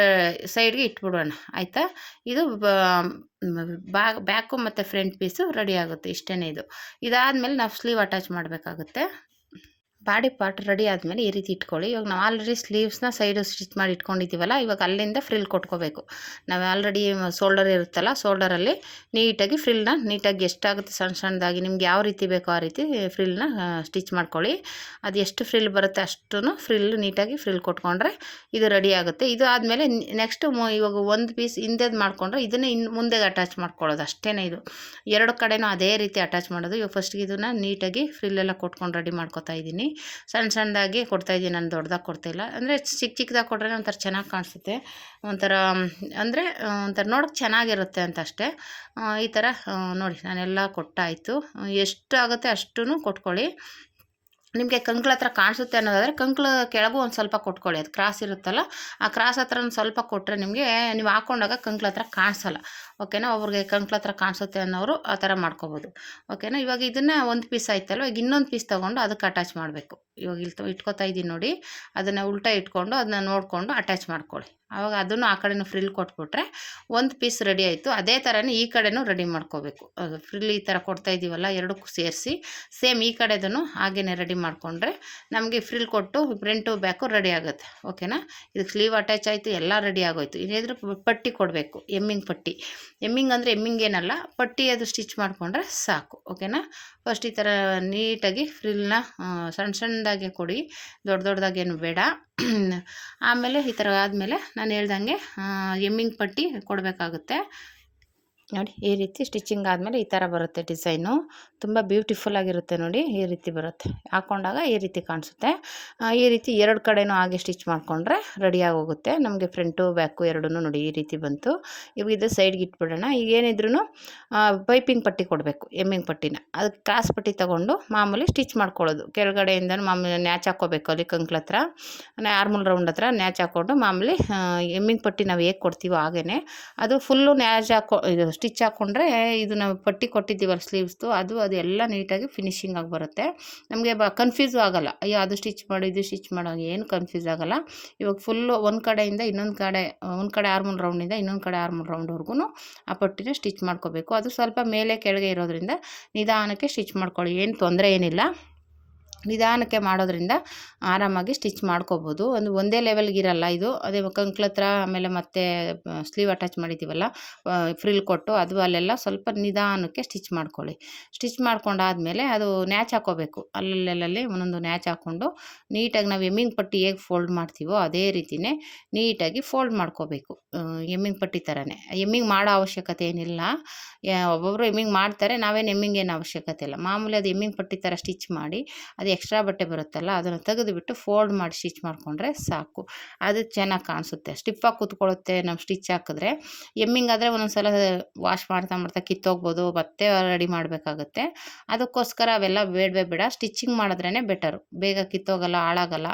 Speaker 1: ಸೈಡ್ಗೆ ಇಟ್ಬಿಡೋಣ. ಆಯಿತಾ. ಇದು ಬ್ಯಾಕು ಮತ್ತು ಫ್ರಂಟ್ ಪೀಸು ರೆಡಿ ಆಗುತ್ತೆ. ಇಷ್ಟೇ ಇದು. ಇದಾದಮೇಲೆ ನಾವು ಸ್ಲೀವ್ ಅಟ್ಯಾಚ್ ಮಾಡಬೇಕಾಗುತ್ತೆ. ಬಾಡಿ ಪಾರ್ಟ್ ರೆಡಿ ಆದಮೇಲೆ ಈ ರೀತಿ ಇಟ್ಕೊಳ್ಳಿ. ಇವಾಗ ನಾವು ಆಲ್ರೆಡಿ ಸ್ಲೀವ್ಸ್ನ ಸೈಡು ಸ್ಟಿಚ್ ಮಾಡಿ ಇಟ್ಕೊಂಡಿದ್ದೀವಲ್ಲ, ಇವಾಗ ಅಲ್ಲಿಂದ ಫ್ರಿಲ್ ಕೊಟ್ಕೋಬೇಕು. ನಾವು ಆಲ್ರೆಡಿ ಶೋಲ್ಡರ್ ಇರುತ್ತಲ್ಲ, ಶೋಲ್ಡರಲ್ಲಿ ನೀಟಾಗಿ ಫ್ರಿಲ್ನ ನೀಟಾಗಿ ಎಷ್ಟಾಗುತ್ತೆ ಸಣ್ಣದಾಗಿ ನಿಮ್ಗೆ ಯಾವ ರೀತಿ ಬೇಕೋ ಆ ರೀತಿ ಫ್ರಿಲ್ನ ಸ್ಟಿಚ್ ಮಾಡ್ಕೊಳ್ಳಿ. ಅದು ಎಷ್ಟು ಫ್ರಿಲ್ ಬರುತ್ತೆ ಅಷ್ಟು ಫ್ರಿಲ್ ನೀಟಾಗಿ ಫ್ರಿಲ್ ಕೊಟ್ಕೊಂಡ್ರೆ ಇದು ರೆಡಿ ಆಗುತ್ತೆ. ಇದು ಆದಮೇಲೆ ನೆಕ್ಸ್ಟು ಇವಾಗ 1 ಪೀಸ್ ಹಿಂದೆದು ಮಾಡಿಕೊಂಡ್ರೆ ಇದನ್ನೇ ಮುಂದೆಗೆ ಅಟ್ಯಾಚ್ ಮಾಡ್ಕೊಳ್ಳೋದು ಅಷ್ಟೇ. ಇದು 2 ಕಡೆನೂ ಅದೇ ರೀತಿ ಅಟ್ಯಾಚ್ ಮಾಡೋದು. ಇವಾಗ ಫಸ್ಟ್ಗೆ ಇದನ್ನು ನೀಟಾಗಿ ಫ್ರಿಲ್ಲೆಲ್ಲ ಕೊಟ್ಕೊಂಡು ರೆಡಿ ಮಾಡ್ಕೊತಾ ಇದ್ದೀನಿ. ಸಣ್ಣದಾಗಿ ಕೊಡ್ತಾಯಿದ್ದೀನಿ, ನಾನು ದೊಡ್ಡದಾಗಿ ಕೊಡ್ತಾಯಿಲ್ಲ. ಅಂದರೆ ಚಿಕ್ಕದಾಗಿ ಕೊಟ್ಟರೆ ಒಂಥರ ಚೆನ್ನಾಗಿ ಕಾಣಿಸುತ್ತೆ, ಒಂಥರ ಅಂದರೆ ಒಂಥರ ನೋಡೋಕ್ಕೆ ಚೆನ್ನಾಗಿರುತ್ತೆ ಅಂತ ಅಷ್ಟೇ. ಈ ಥರ ನೋಡಿ ನಾನೆಲ್ಲ ಕೊಟ್ಟಾಯಿತು. ಎಷ್ಟು ಆಗುತ್ತೆ ಅಷ್ಟೂ ಕೊಟ್ಕೊಳ್ಳಿ. ನಿಮಗೆ ಕಂಕ್ಳ ಹತ್ರ ಕಾಣಿಸುತ್ತೆ ಅನ್ನೋದಾದರೆ ಕಂಕ್ಳ ಕೆಳಗೂ ಒಂದು ಸ್ವಲ್ಪ ಕೊಟ್ಕೊಳ್ಳಿ. ಅದು ಕ್ರಾಸ್ ಇರುತ್ತಲ್ಲ, ಆ ಕ್ರಾಸ್ ಹತ್ರ ಒಂದು ಸ್ವಲ್ಪ ಕೊಟ್ಟರೆ ನಿಮಗೆ ನೀವು ಹಾಕ್ಕೊಂಡಾಗ ಕಂಕ್ಳ ಹತ್ರ ಕಾಣಿಸಲ್ಲ. ಓಕೆನಾ. ಅವ್ರಿಗೆ ಕಂಕ್ಳ ಹತ್ರ ಕಾಣಿಸುತ್ತೆ ಅನ್ನೋರು ಆ ಥರ ಮಾಡ್ಕೋಬೋದು. ಓಕೆನಾ. ಇವಾಗ ಇದನ್ನು 1 ಪೀಸ್ ಆಯ್ತಲ್ವ, ಈಗ ಇನ್ನೊಂದು ಪೀಸ್ ತೊಗೊಂಡು ಅದಕ್ಕೆ ಅಟ್ಯಾಚ್ ಮಾಡಬೇಕು. ಇವಾಗ ಇಲ್ಲಿ ಇಟ್ಕೊತಾ ಇದ್ದೀನಿ ನೋಡಿ, ಅದನ್ನು ಉಲ್ಟಾ ಇಟ್ಕೊಂಡು ಅದನ್ನ ನೋಡಿಕೊಂಡು ಅಟ್ಯಾಚ್ ಮಾಡ್ಕೊಳ್ಳಿ. ಆವಾಗ ಅದನ್ನು ಆ ಕಡೆನೂ ಫ್ರಿಲ್ ಕೊಟ್ಬಿಟ್ರೆ ಒಂದು ಪೀಸ್ ರೆಡಿ ಆಯಿತು. ಅದೇ ಥರನೇ ಈ ಕಡೆನೂ ರೆಡಿ ಮಾಡ್ಕೋಬೇಕು. ಫ್ರಿಲ್ ಈ ಥರ ಕೊಡ್ತಾ ಇದ್ದೀವಲ್ಲ, ಎರಡಕ್ಕೂ ಸೇರಿಸಿ ಸೇಮ್ ಈ ಕಡೆದೂ ಹಾಗೇ ರೆಡಿ ಮಾಡಿಕೊಂಡ್ರೆ ನಮಗೆ ಫ್ರಿಲ್ ಕೊಟ್ಟು ಫ್ರಂಟು ಬ್ಯಾಕು ರೆಡಿ ಆಗುತ್ತೆ. ಓಕೆನಾ, ಇದಕ್ಕೆ ಸ್ಲೀವ್ ಅಟ್ಯಾಚ್ ಆಯಿತು, ಎಲ್ಲ ರೆಡಿ ಆಗೋಯ್ತು. ಇನ್ನೇದ್ರ ಪಟ್ಟಿ ಕೊಡಬೇಕು, ಎಮ್ಮಿಂಗ್ ಪಟ್ಟಿ. ಎಮ್ಮಿಂಗ್ ಅಂದರೆ ಎಮ್ಮಿಂಗ್ ಏನಲ್ಲ, ಪಟ್ಟಿ ಅದು ಸ್ಟಿಚ್ ಮಾಡಿಕೊಂಡ್ರೆ ಸಾಕು. ಓಕೆನಾ, ಫಸ್ಟ್ ಈ ಥರ ನೀಟಾಗಿ ಫ್ರಿಲ್ನ ಸಣ್ಣ ಸಣ್ಣದಾಗೆ ಕೊಡಿ, ದೊಡ್ಡದಾಗೇನು ಬೇಡ. ಆಮೇಲೆ ಈ ಥರ ಆದಮೇಲೆ ನಾನು ಹೇಳ್ದಂಗೆ ಎಮ್ಮಿಂಗ್ ಪಟ್ಟಿ ಕೊಡಬೇಕಾಗುತ್ತೆ. ನೋಡಿ, ಈ ರೀತಿ ಸ್ಟಿಚಿಂಗ್ ಆದಮೇಲೆ ಈ ಥರ ಬರುತ್ತೆ ಡಿಸೈನು. ತುಂಬ ಬ್ಯೂಟಿಫುಲ್ ಆಗಿರುತ್ತೆ ನೋಡಿ, ಈ ರೀತಿ ಬರುತ್ತೆ. ಹಾಕ್ಕೊಂಡಾಗ ಈ ರೀತಿ ಕಾಣಿಸುತ್ತೆ. ಈ ರೀತಿ ಎರಡು ಕಡೆನೂ ಹಾಗೆ ಸ್ಟಿಚ್ ಮಾಡಿಕೊಂಡ್ರೆ ರೆಡಿಯಾಗಿ ಹೋಗುತ್ತೆ ನಮಗೆ. ಫ್ರಂಟು ಬ್ಯಾಕು ಎರಡೂ ನೋಡಿ ಈ ರೀತಿ ಬಂತು. ಇವಾಗ ಇದು ಸೈಡ್ಗೆ ಇಟ್ಬಿಡೋಣ. ಈಗ ಏನಿದ್ರೂ ಪೈಪಿಂಗ್ ಪಟ್ಟಿ ಕೊಡಬೇಕು, ಎಮ್ಮಿಂಗ್ ಪಟ್ಟಿನ. ಅದಕ್ಕೆ ಕ್ರಾಸ್ ಪಟ್ಟಿ ತೊಗೊಂಡು ಮಾಮೂಲಿ ಸ್ಟಿಚ್ ಮಾಡ್ಕೊಳ್ಳೋದು. ಕೆಳಗಡೆಯಿಂದ ಮಾಮೂಲಿ ನ್ಯಾಚ್ ಹಾಕ್ಕೋಬೇಕು, ಅಲ್ಲಿ ಕಂಕ್ಳ ಹತ್ರ, ಆರ್ಮುಲ್ ರೌಂಡ್ ಹತ್ರ ನ್ಯಾಚ್ ಹಾಕ್ಕೊಂಡು ಮಾಮೂಲಿ ಎಮ್ಮಿಂಗ್ ಪಟ್ಟಿ ನಾವು ಹೇಗೆ ಕೊಡ್ತೀವೋ ಹಾಗೇ ಅದು ಫುಲ್ಲು ನ್ಯಾಚ್ ಇದು ಸ್ಟಿಚ್ ಹಾಕ್ಕೊಂಡ್ರೆ ಇದು ನಾವು ಪಟ್ಟಿ ಕೊಟ್ಟಿದ್ದೀವಲ್ಲ ಸ್ಲೀವ್ಸ್ದು, ಅದು ಎಲ್ಲ ನೀಟಾಗಿ ಫಿನಿಶಿಂಗ್ ಆಗಿ ಬರುತ್ತೆ. ನಮಗೆ ಕನ್ಫ್ಯೂಸು ಆಗೋಲ್ಲ, ಅಯ್ಯೋ ಅದು ಸ್ಟಿಚ್ ಮಾಡಿ ಇದು ಸ್ಟಿಚ್ ಮಾಡೋ ಏನು ಕನ್ಫ್ಯೂಸ್ ಆಗೋಲ್ಲ. ಇವಾಗ ಫುಲ್ಲು ಒಂದು ಕಡೆಯಿಂದ ಇನ್ನೊಂದು ಕಡೆ ಆರ್ಮುಲ್ ರೌಂಡಿಂದ ಇನ್ನೊಂದು ಕಡೆ ಆರ್ಮುಲ್ ರೌಂಡ್ವರೆಗೂ ಆ ಪಟ್ಟಿನ ಸ್ಟಿಚ್ ಮಾಡ್ಕೋಬೇಕು. ಅದು ಸ್ವಲ್ಪ ಮೇಲೆ ಕೆಳಗೆ ಇರೋದ್ರಿಂದ ನಿಧಾನಕ್ಕೆ ಸ್ಟಿಚ್ ಮಾಡ್ಕೊಳ್ಳಿ, ಏನು ತೊಂದರೆ ಏನಿಲ್ಲ. ನಿಧಾನಕ್ಕೆ ಮಾಡೋದ್ರಿಂದ ಆರಾಮಾಗಿ ಸ್ಟಿಚ್ ಮಾಡ್ಕೋಬೋದು. ಒಂದೇ ಲೆವೆಲ್ಗೆ ಇರಲ್ಲ ಇದು. ಅದೇ ಕಂಕ್ಳ ಹತ್ರ ಆಮೇಲೆ ಮತ್ತೆ ಸ್ಲೀವ್ ಅಟ್ಯಾಚ್ ಮಾಡಿದ್ದೀವಲ್ಲ ಫ್ರಿಲ್ ಕೊಟ್ಟು, ಅದು ಅಲ್ಲೆಲ್ಲ ಸ್ವಲ್ಪ ನಿಧಾನಕ್ಕೆ ಸ್ಟಿಚ್ ಮಾಡ್ಕೊಳ್ಳಿ. ಸ್ಟಿಚ್ ಮಾಡ್ಕೊಂಡಾದಮೇಲೆ ಅದು ನ್ಯಾಚ್ ಹಾಕ್ಕೋಬೇಕು. ಅಲ್ಲಲ್ಲಿ ಒಂದೊಂದು ನ್ಯಾಚ್ ಹಾಕ್ಕೊಂಡು ನೀಟಾಗಿ ನಾವು ಎಮ್ಮಿಂಗ್ ಪಟ್ಟಿ ಹೇಗೆ ಫೋಲ್ಡ್ ಮಾಡ್ತೀವೋ ಅದೇ ರೀತಿಯೇ ನೀಟಾಗಿ ಫೋಲ್ಡ್ ಮಾಡ್ಕೋಬೇಕು. ಎಮ್ಮಿಂಗ್ ಪಟ್ಟಿ ಥರನೇ. ಎಮ್ಮಿಂಗ್ ಮಾಡೋ ಅವಶ್ಯಕತೆ ಏನಿಲ್ಲ. ಒಬ್ಬೊಬ್ಬರು ಎಮ್ಮಿಂಗ್ ಮಾಡ್ತಾರೆ, ನಾವೇನು ಎಮ್ಮಿಂಗ್ ಏನು ಅವಶ್ಯಕತೆ ಇಲ್ಲ. ಮಾಮೂಲಿ ಅದು ಎಮ್ಮಿಂಗ್ ಪಟ್ಟಿ ಥರ ಸ್ಟಿಚ್ ಮಾಡಿ ಅದು ಎಕ್ಸ್ಟ್ರಾ ಬಟ್ಟೆ ಬರುತ್ತಲ್ಲ ಅದನ್ನು ತೆಗೆದುಬಿಟ್ಟು ಫೋಲ್ಡ್ ಮಾಡಿ ಸ್ಟಿಚ್ ಮಾಡಿಕೊಂಡ್ರೆ ಸಾಕು. ಅದು ಚೆನ್ನಾಗಿ ಕಾಣಿಸುತ್ತೆ, ಸ್ಟಿಫಾಗಿ ಕೂತ್ಕೊಳ್ಳುತ್ತೆ. ನಾವು ಸ್ಟಿಚ್ ಹಾಕಿದ್ರೆ ಎಮ್ಮಿಂಗ್ ಆದರೆ ಒಂದೊಂದು ಸಲ ವಾಶ್ ಮಾಡ್ತಾ ಕಿತ್ತೋಗ್ಬೋದು, ಮತ್ತೆ ರೆಡಿ ಮಾಡಬೇಕಾಗುತ್ತೆ. ಅದಕ್ಕೋಸ್ಕರ ಅವೆಲ್ಲ ಬೇಡವೇ ಬೇಡ. ಸ್ಟಿಚಿಂಗ್ ಮಾಡಿದ್ರೇ ಬೆಟರು, ಬೇಗ ಕಿತ್ತೋಗಲ್ಲ, ಹಾಳಾಗಲ್ಲ,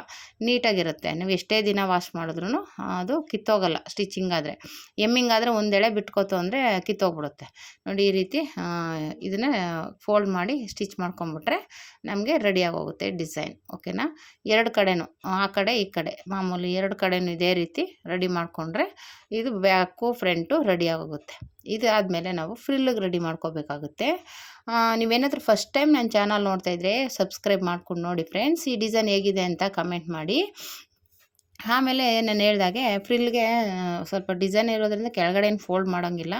Speaker 1: ನೀಟಾಗಿರುತ್ತೆ. ನೀವು ಎಷ್ಟೇ ದಿನ ವಾಶ್ ಮಾಡಿದ್ರೂ ಅದು ಕಿತ್ತೋಗಲ್ಲ ಸ್ಟಿಚಿಂಗ್ ಆದರೆ. ಎಮ್ಮಿಂಗ್ ಆದರೆ ಒಂದೆಳೆ ಬಿಟ್ಕೋತು ಅಂದರೆ ಕಿತ್ತೋಗ್ಬಿಡುತ್ತೆ ನೋಡಿ. ಈ ರೀತಿ ಇದನ್ನು ಫೋಲ್ಡ್ ಮಾಡಿ ಸ್ಟಿಚ್ ಮಾಡ್ಕೊಂಬಿಟ್ರೆ ನಮಗೆ ರೆಡಿಯಾಗಿ ಹೋಗುತ್ತೆ ಡಿಸೈನ್. ಓಕೆನಾ, ಎರಡು ಕಡೆನೂ ಆ ಕಡೆ ಈ ಕಡೆ ಮಾಮೂಲಿ ಎರಡು ಕಡೆನೂ ಇದೇ ರೀತಿ ರೆಡಿ ಮಾಡಿಕೊಂಡ್ರೆ ಇದು ಬ್ಯಾಕು ಫ್ರಂಟು ರೆಡಿಯಾಗೋಗುತ್ತೆ. ಇದು ಆದಮೇಲೆ ನಾವು ಫ್ರಿಲ್ಲಿಗೆ ರೆಡಿ ಮಾಡ್ಕೋಬೇಕಾಗುತ್ತೆ. ನೀವೇನಾದರೂ ಫಸ್ಟ್ ಟೈಮ್ ನನ್ನ ಚಾನಲ್ ನೋಡ್ತಾ ಇದ್ದರೆ ಸಬ್ಸ್ಕ್ರೈಬ್ ಮಾಡ್ಕೊಂಡು ನೋಡಿ ಫ್ರೆಂಡ್ಸ್. ಈ ಡಿಸೈನ್ ಹೇಗಿದೆ ಅಂತ ಕಮೆಂಟ್ ಮಾಡಿ. ಆಮೇಲೆ ನಾನು ಹೇಳ್ದಾಗೆ ಫ್ರಿಲ್ಗೆ ಸ್ವಲ್ಪ ಡಿಸೈನ್ ಇರೋದ್ರಿಂದ ಕೆಳಗಡೆ ಏನು ಫೋಲ್ಡ್ ಮಾಡೋಂಗಿಲ್ಲ,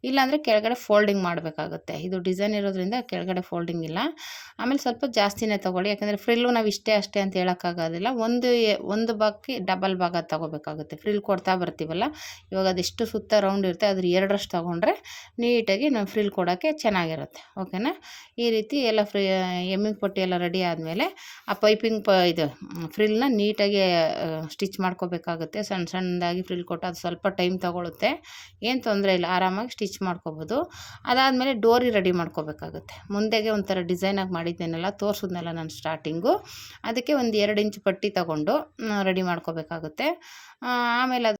Speaker 1: ಇಲ್ಲಾಂದರೆ ಕೆಳಗಡೆ ಫೋಲ್ಡಿಂಗ್ ಮಾಡಬೇಕಾಗುತ್ತೆ. ಇದು ಡಿಸೈನ್ ಇರೋದ್ರಿಂದ ಕೆಳಗಡೆ ಫೋಲ್ಡಿಂಗ್ ಇಲ್ಲ. ಆಮೇಲೆ ಸ್ವಲ್ಪ ಜಾಸ್ತಿನೇ ತೊಗೊಳ್ಳಿ, ಯಾಕಂದರೆ ಫ್ರಿಲ್ಲು ನಾವು ಇಷ್ಟೇ ಅಷ್ಟೇ ಅಂತ ಹೇಳೋಕ್ಕಾಗೋದಿಲ್ಲ. ಒಂದು ಭಾಗಕ್ಕೆ ಡಬಲ್ ಭಾಗ ತೊಗೋಬೇಕಾಗುತ್ತೆ. ಫ್ರಿಲ್ ಕೊಡ್ತಾ ಬರ್ತೀವಲ್ಲ, ಇವಾಗ ಅದೆಷ್ಟು ಸುತ್ತ ರೌಂಡ್ ಇರುತ್ತೆ ಅದ್ರ ಎರಡರಷ್ಟು ತೊಗೊಂಡ್ರೆ ನೀಟಾಗಿ ನಾವು ಫ್ರಿಲ್ ಕೊಡೋಕ್ಕೆ ಚೆನ್ನಾಗಿರುತ್ತೆ. ಓಕೆನಾ, ಈ ರೀತಿ ಎಲ್ಲ ಎಮ್ಮಿಂಗ್ ಪಟ್ಟಿ ಎಲ್ಲ ರೆಡಿ ಆದಮೇಲೆ ಆ ಪೈಪಿಂಗ್ ಇದು ಫ್ರಿಲ್ನ ನೀಟಾಗಿ ಸ್ಟಿಚ್ ಮಾಡ್ಕೋಬೇಕಾಗುತ್ತೆ. ಸಣ್ಣದಾಗಿ ಫ್ರಿಲ್ ಕೊಟ್ಟು ಅದು ಸ್ವಲ್ಪ ಟೈಮ್ ತೊಗೊಳುತ್ತೆ, ಏನು ತೊಂದರೆ ಇಲ್ಲ, ಆರಾಮಾಗಿ ಸ್ಟಿಚ್ ಮಾಡ್ಕೋಬೋದು. ಅದಾದಮೇಲೆ ಡೋರಿ ರೆಡಿ ಮಾಡ್ಕೋಬೇಕಾಗುತ್ತೆ. ಮುಂದೆಗೆ ಒಂಥರ ಡಿಸೈನಾಗಿ ಮಾಡಿದ್ದೇನೆಲ್ಲ ತೋರಿಸಿದ್ನಲ್ಲ ನಾನು ಸ್ಟಾರ್ಟಿಂಗು, ಅದಕ್ಕೆ ಒಂದು 2 ಇಂಚ್ ಪಟ್ಟಿ ತಗೊಂಡು ರೆಡಿ ಮಾಡ್ಕೋಬೇಕಾಗುತ್ತೆ. ಆಮೇಲೆ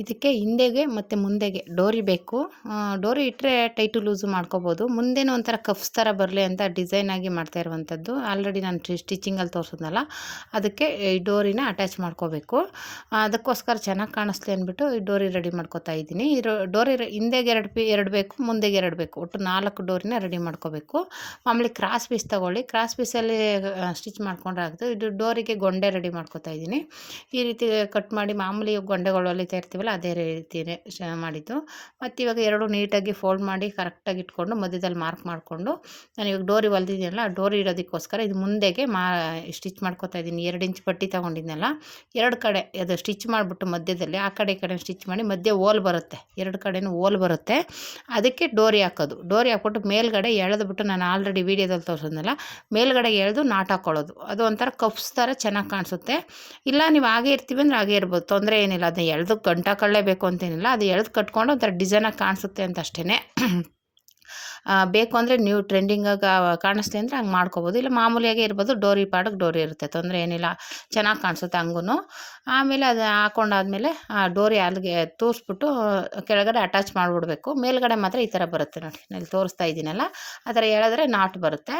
Speaker 1: ಇದಕ್ಕೆ ಹಿಂದೆಗೆ ಮತ್ತು ಮುಂದೆಗೆ ಡೋರಿ ಬೇಕು. ಡೋರಿ ಇಟ್ಟರೆ ಟೈಟು ಲೂಸು ಮಾಡ್ಕೋಬೋದು. ಮುಂದೆನೂ ಒಂಥರ ಕಫ್ಸ್ ಥರ ಬರಲಿ ಅಂತ ಡಿಸೈನಾಗಿ ಮಾಡ್ತಾ ಇರುವಂಥದ್ದು. ಆಲ್ರೆಡಿ ನಾನು ಸ್ಟಿಚಿಂಗಲ್ಲಿ ತೋರಿಸಿದ್ನಲ್ಲ, ಅದಕ್ಕೆ ಈ ಡೋರಿನ ಅಟ್ಯಾಚ್ ಮಾಡ್ಕೋಬೇಕು. ಅದಕ್ಕೋಸ್ಕರ ಚೆನ್ನಾಗಿ ಕಾಣಿಸ್ಲಿ ಅಂದ್ಬಿಟ್ಟು ಈ ಡೋರಿ ರೆಡಿ ಮಾಡ್ಕೋತಾ ಇದ್ದೀನಿ. ಡೋರಿ ಹಿಂದೆಗೆ 2 ಬೇಕು, ಮುಂದೆಗೆ 2 ಬೇಕು, ಒಟ್ಟು 4 ಡೋರಿನ ರೆಡಿ ಮಾಡ್ಕೋಬೇಕು. ಮಾಮೂಲಿ ಕ್ರಾಸ್ ಪೀಸ್ ತೊಗೊಳ್ಳಿ, ಕ್ರಾಸ್ ಪೀಸಲ್ಲಿ ಸ್ಟಿಚ್ ಮಾಡ್ಕೊಂಡ್ರೆ ಆಗ್ತದೆ. ಇದು ಡೋರಿಗೆ ಗೊಂಡೆ ರೆಡಿ ಮಾಡ್ಕೋತಾ ಇದ್ದೀನಿ. ಈ ರೀತಿ ಕಟ್ ಮಾಡಿ ಮಾಮೂಲಿ ಗೊಂಡೆಗಳು ಹೊಲಿತಾ ಇರ್ತೀವಿ ಇರ್ತೀವಲ್ಲ ಅದೇ ರೀತಿಯೇ ಮಾಡಿದ್ದು. ಮತ್ತು ಇವಾಗ ಎರಡು ನೀಟಾಗಿ ಫೋಲ್ಡ್ ಮಾಡಿ ಕರೆಕ್ಟಾಗಿ ಇಟ್ಕೊಂಡು ಮಧ್ಯದಲ್ಲಿ ಮಾರ್ಕ್ ಮಾಡಿಕೊಂಡು ನಾನು ಇವಾಗ ಡೋರಿ ಹೊಲ್ದಿದ್ದೀನಲ್ಲ ಆ ಡೋರಿ ಇಡೋದಕ್ಕೋಸ್ಕರ ಇದು ಮುಂದೆಗೆ ಸ್ಟಿಚ್ ಮಾಡ್ಕೊತಾ ಇದ್ದೀನಿ. 2 ಇಂಚ್ ಪಟ್ಟಿ ತೊಗೊಂಡಿದ್ನಲ್ಲ, 2 ಕಡೆ ಅದು ಸ್ಟಿಚ್ ಮಾಡಿಬಿಟ್ಟು ಮಧ್ಯದಲ್ಲಿ ಆ ಕಡೆ ಈ ಕಡೆ ಸ್ಟಿಚ್ ಮಾಡಿ ಮಧ್ಯೆ ಹೋಲ್ ಬರುತ್ತೆ, 2 ಕಡೆನೂ ಹೋಲ್ ಬರುತ್ತೆ. ಅದಕ್ಕೆ ಡೋರಿ ಹಾಕೋದು. ಡೋರಿ ಹಾಕ್ಬಿಟ್ಟು ಮೇಲ್ಗಡೆ ಎಳೆದ್ಬಿಟ್ಟು ನಾನು ಆಲ್ರೆಡಿ ವೀಡಿಯೋದಲ್ಲಿ ತೋರಿಸಿದ್ನಲ್ಲ, ಮೇಲ್ಗಡೆ ಎಳೆದು ನಾಟ್ ಹಾಕ್ಕೊಳ್ಳೋದು. ಅದು ಒಂಥರ ಕಪ್ಸ್ ಥರ ಚೆನ್ನಾಗಿ ಕಾಣಿಸುತ್ತೆ. ಇಲ್ಲ ನೀವು ಹಾಗೆ ಇರ್ತೀವಿ ಅಂದರೆ ಹಾಗೆ ಇರ್ಬೋದು, ತೊಂದರೆ ಏನಿಲ್ಲ. ಅದನ್ನ ಎಳೆದು ಗಂಟು ಹಾಕೊಳ್ಳೇಬೇಕು ಅಂತೇನಿಲ್ಲ, ಅದು ಎಳೆದು ಕಟ್ಕೊಂಡು ಒಂಥರ ಡಿಸೈನಾಗಿ ಕಾಣಿಸುತ್ತೆ ಅಂತ ಅಷ್ಟೇ. ಬೇಕು ಅಂದರೆ ನೀವು ಟ್ರೆಂಡಿಂಗಾಗಿ ಕಾಣಿಸ್ತೆ ಅಂದರೆ ಹಂಗೆ ಮಾಡ್ಕೋಬೋದು, ಇಲ್ಲ ಮಾಮೂಲಿಯಾಗೇ ಇರ್ಬೋದು. ಡೋರಿ ಪಾಡಕ್ಕೆ ಡೋರಿ ಇರುತ್ತೆ, ತೊಂದರೆ ಏನಿಲ್ಲ, ಚೆನ್ನಾಗಿ ಕಾಣಿಸುತ್ತೆ ಹಂಗೂ. ಆಮೇಲೆ ಅದು ಹಾಕೊಂಡಾದ್ಮೇಲೆ ಆ ಡೋರಿ ಅಲ್ಲಿಗೆ ತೋರಿಸ್ಬಿಟ್ಟು ಕೆಳಗಡೆ ಅಟ್ಯಾಚ್ ಮಾಡಿಬಿಡ್ಬೇಕು. ಮೇಲ್ಗಡೆ ಮಾತ್ರ ಈ ಥರ ಬರುತ್ತೆ ನೋಡಿ, ನಾನು ತೋರಿಸ್ತಾ ಇದ್ದೀನಲ್ಲ ಆ ಥರ ಎಳೆದ್ರೆ ನಾಟ್ ಬರುತ್ತೆ.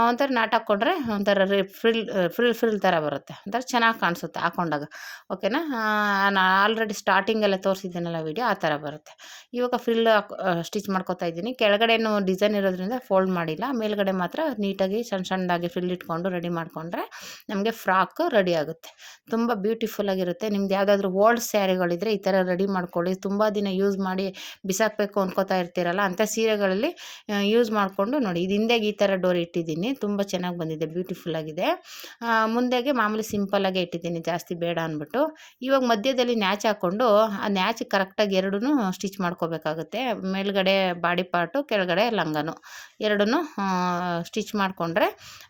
Speaker 1: ಒಂಥರ ನಾಟ್ ಹಾಕ್ಕೊಂಡ್ರೆ ಒಂಥರ ಫ್ರಿಲ್ ಥರ ಬರುತ್ತೆ, ಒಂಥರ ಚೆನ್ನಾಗಿ ಕಾಣಿಸುತ್ತೆ ಹಾಕ್ಕೊಂಡಾಗ. ಓಕೆನಾ? ನಾನು ಆಲ್ರೆಡಿ ಸ್ಟಾರ್ಟಿಂಗೆಲ್ಲ ತೋರಿಸಿದ್ದೀನಲ್ಲ ವೀಡಿಯೋ, ಆ ಥರ ಬರುತ್ತೆ. ಇವಾಗ ಫ್ರಿಲ್ ಸ್ಟಿಚ್ ಮಾಡ್ಕೊತಾ ಇದ್ದೀನಿ. ಕೆಳಗಡೆನೂ ಡಿಸೈನ್ ಇರೋದ್ರಿಂದ ಫೋಲ್ಡ್ ಮಾಡಿಲ್ಲ, ಮೇಲ್ಗಡೆ ಮಾತ್ರ ನೀಟಾಗಿ ಸಣ್ಣದಾಗಿ ಫ್ರಿಲ್ ಇಟ್ಕೊಂಡು ರೆಡಿ ಮಾಡಿಕೊಂಡ್ರೆ ನಮಗೆ ಫ್ರಾಕ್ ರೆಡಿ ಆಗುತ್ತೆ. ತುಂಬ ಬ್ಯೂಟಿಫುಲ್ಲಾಗಿರುತ್ತೆ. ನಿಮ್ದು ಯಾವುದಾದ್ರೂ ಓಲ್ಡ್ ಸ್ಯಾರಿಗಳಿದ್ರೆ ಈ ಥರ ರೆಡಿ ಮಾಡ್ಕೊಳ್ಳಿ. ತುಂಬ ದಿನ ಯೂಸ್ ಮಾಡಿ ಬಿಸಾಕಬೇಕು ಅಂದ್ಕೋತಾ ಇರ್ತೀರಲ್ಲ, ಅಂಥ ಸೀರೆಗಳಲ್ಲಿ ಯೂಸ್ ಮಾಡಿಕೊಂಡು ನೋಡಿ. ಇದು ಹಿಂದೆಗೆ ಈ ಥರ ಡೋರಿ ಇಟ್ಟಿದ್ದೀನಿ, ತುಂಬ ಚೆನ್ನಾಗಿ ಬಂದಿದೆ, ಬ್ಯೂಟಿಫುಲ್ಲಾಗಿದೆ. ಮುಂದೆಗೆ ಮಾಮೂಲಿ ಸಿಂಪಲ್ಲಾಗೆ ಇಟ್ಟಿದ್ದೀನಿ, ಜಾಸ್ತಿ ಬೇಡ ಅಂದ್ಬಿಟ್ಟು. ಇವಾಗ ಮಧ್ಯದಲ್ಲಿ ನ್ಯಾಚ್ ಹಾಕ್ಕೊಂಡು ಆ ನ್ಯಾಚ್ ಕರೆಕ್ಟಾಗಿ ಎರಡೂ ಸ್ಟಿಚ್ ಮಾಡ್ಕೋಬೇಕಾಗುತ್ತೆ. ಮೇಲ್ಗಡೆ ಬಾಡಿ ಪಾರ್ಟು, ಕೆಳಗಡೆ ಲಂಗನು, ಎರಡನ್ನೂ ಸ್ಟಿಚ್ ಮಾಡಿಕೊಂಡ್ರೆ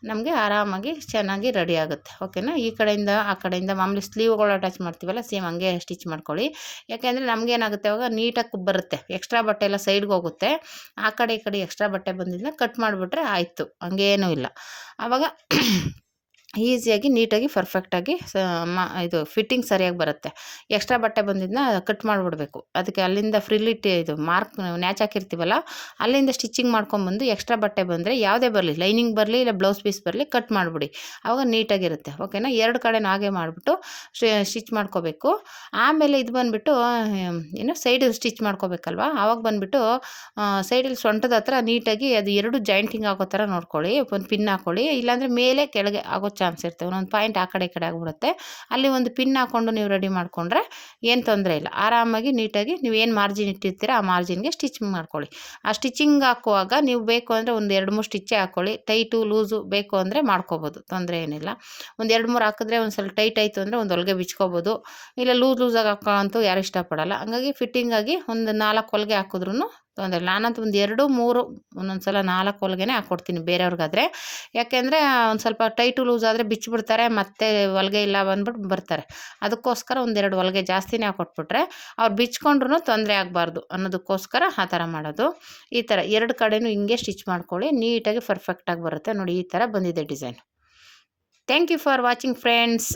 Speaker 1: ನಮಗೆ ಆರಾಮಾಗಿ ಚೆನ್ನಾಗಿ ರೆಡಿ ಆಗುತ್ತೆ. ಓಕೆನಾ? ಈ ಕಡೆಯಿಂದ ಆ ಕಡೆಯಿಂದ ಮಾಮೂಲಿ ಸ್ಲೀವ್ಗಳು ಅಟ್ಯಾಚ್ ಮಾಡ್ತೀವಲ್ಲ, ಸೇಮ್ ಹಂಗೆ ಸ್ಟಿಚ್ ಮಾಡ್ಕೊಳ್ಳಿ. ಯಾಕೆಂದರೆ ನಮಗೇನಾಗುತ್ತೆ ಅವಾಗ ನೀಟಾಗಿ ಬರುತ್ತೆ, ಎಕ್ಸ್ಟ್ರಾ ಬಟ್ಟೆ ಎಲ್ಲ ಸೈಡ್ಗೆ ಹೋಗುತ್ತೆ. ಆ ಕಡೆ ಈ ಕಡೆ ಎಕ್ಸ್ಟ್ರಾ ಬಟ್ಟೆ ಬಂದಿದ್ದರೆ ಕಟ್ ಮಾಡಿಬಿಟ್ರೆ ಆಯಿತು, ಹಂಗೇನೂ ಇಲ್ಲ. ಆವಾಗ ಈಸಿಯಾಗಿ ನೀಟಾಗಿ ಪರ್ಫೆಕ್ಟಾಗಿ ಇದು ಫಿಟ್ಟಿಂಗ್ ಸರಿಯಾಗಿ ಬರುತ್ತೆ. ಎಕ್ಸ್ಟ್ರಾ ಬಟ್ಟೆ ಬಂದಿದ್ದನ್ನ ಕಟ್ ಮಾಡಿಬಿಡ್ಬೇಕು. ಅದಕ್ಕೆ ಅಲ್ಲಿಂದ ಫ್ರಿಲ್ಲಿಟ್ಟು ಇದು ಮಾರ್ಕ್ ನ್ಯಾಚ್ ಹಾಕಿರ್ತೀವಲ್ಲ, ಅಲ್ಲಿಂದ ಸ್ಟಿಚಿಂಗ್ ಮಾಡ್ಕೊಂಬಂದು ಎಕ್ಸ್ಟ್ರಾ ಬಟ್ಟೆ ಬಂದರೆ ಯಾವುದೇ ಬರಲಿ, ಲೈನಿಂಗ್ ಬರಲಿ ಇಲ್ಲ ಬ್ಲೌಸ್ ಪೀಸ್ ಬರಲಿ, ಕಟ್ ಮಾಡಿಬಿಡಿ. ಆವಾಗ ನೀಟಾಗಿರುತ್ತೆ. ಓಕೆನಾ? 2 ಕಡೆನೂ ಹಾಗೆ ಮಾಡಿಬಿಟ್ಟು ಸ್ಟಿಚ್ ಮಾಡ್ಕೋಬೇಕು. ಆಮೇಲೆ ಇದು ಬಂದುಬಿಟ್ಟು ಏನು ಸೈಡ್ ಸ್ಟಿಚ್ ಮಾಡ್ಕೋಬೇಕಲ್ವ, ಆವಾಗ ಬಂದುಬಿಟ್ಟು ಸೈಡಲ್ಲಿ ಸೊಂಟದ ಹತ್ರ ನೀಟಾಗಿ ಅದು 2 ಜಾಯಿಂಟಿಂಗ್ ಆಗೋ ಥರ ನೋಡ್ಕೊಳ್ಳಿ. ಒಂದು ಪಿನ್ ಹಾಕ್ಕೊಳ್ಳಿ, ಇಲ್ಲಾಂದರೆ ಮೇಲೆ ಕೆಳಗೆ ಆಗೋ ಚಾನ್ಸ್ ಇರ್ತವೆ. ಒಂದೊಂದು ಪಾಯಿಂಟ್ ಆ ಕಡೆ ಈ ಕಡೆ ಆಗಿಬಿಡುತ್ತೆ. ಅಲ್ಲಿ ಒಂದು ಪಿನ್ ಹಾಕ್ಕೊಂಡು ನೀವು ರೆಡಿ ಮಾಡಿಕೊಂಡ್ರೆ ಏನು ತೊಂದರೆ ಇಲ್ಲ. ಆರಾಮಾಗಿ ನೀಟಾಗಿ ನೀವು ಏನು ಮಾರ್ಜಿನ್ ಇಟ್ಟಿರ್ತೀರ ಆ ಮಾರ್ಜಿನ್ಗೆ ಸ್ಟಿಚಿಂಗ್ ಮಾಡ್ಕೊಳ್ಳಿ. ಆ ಸ್ಟಿಚಿಂಗ್ ಹಾಕುವಾಗ ನೀವು ಬೇಕು ಅಂದರೆ ಒಂದು 2-3 ಸ್ಟಿಚ್ಚೇ ಹಾಕ್ಕೊಳ್ಳಿ. ಟೈಟು ಲೂಸು ಬೇಕು ಅಂದರೆ ಮಾಡ್ಕೋಬೋದು, ತೊಂದರೆ ಏನಿಲ್ಲ. ಒಂದು 2-3 ಹಾಕಿದ್ರೆ ಒಂದು ಸ್ವಲ್ಪ ಟೈಟ್ ಆಯಿತು ಅಂದರೆ ಒಂದು ಹೊಲಿಗೆ ಬಿಚ್ಕೋಬೋದು, ಇಲ್ಲ ಲೂಸಾಗಿ ಹಾಕೋಂತೂ ಯಾರು ಇಷ್ಟಪಡಲ್ಲ. ಹಂಗಾಗಿ ಫಿಟ್ಟಿಂಗಾಗಿ ಒಂದು 4 ಹೊಲಿಗೆ ಹಾಕಿದ್ರೂ ತೊಂದರೆ ಇಲ್ಲ. ನಾನಂತೂ ಒಂದು 2-3 ಒಂದೊಂದು ಸಲ 4 ಹೊಲಿಗೆನೇ ಹಾಕ್ಕೊಡ್ತೀನಿ ಬೇರೆಯವ್ರಿಗಾದರೆ. ಯಾಕೆಂದರೆ ಒಂದು ಸ್ವಲ್ಪ ಟೈಟು ಲೂಸ್ ಆದರೆ ಬಿಚ್ಚಿಬಿಡ್ತಾರೆ, ಮತ್ತೆ ಹೊಲಿಗೆ ಇಲ್ಲ ಬಂದ್ಬಿಟ್ಟು ಬರ್ತಾರೆ. ಅದಕ್ಕೋಸ್ಕರ 1-2 ಹೊಲಿಗೆ ಜಾಸ್ತಿನೇ ಹಾಕ್ಕೊಟ್ಬಿಟ್ರೆ ಅವ್ರು ಬಿಚ್ಕೊಂಡ್ರೂ ತೊಂದರೆ ಆಗಬಾರ್ದು ಅನ್ನೋದಕ್ಕೋಸ್ಕರ ಆ ಥರ ಮಾಡೋದು. ಈ ಥರ 2 ಕಡೆನೂ ಹಿಂಗೆ ಸ್ಟಿಚ್ ಮಾಡ್ಕೊಳ್ಳಿ, ನೀಟಾಗಿ ಪರ್ಫೆಕ್ಟಾಗಿ ಬರುತ್ತೆ ನೋಡಿ. ಈ ಥರ ಬಂದಿದೆ design. Thank you for watching friends.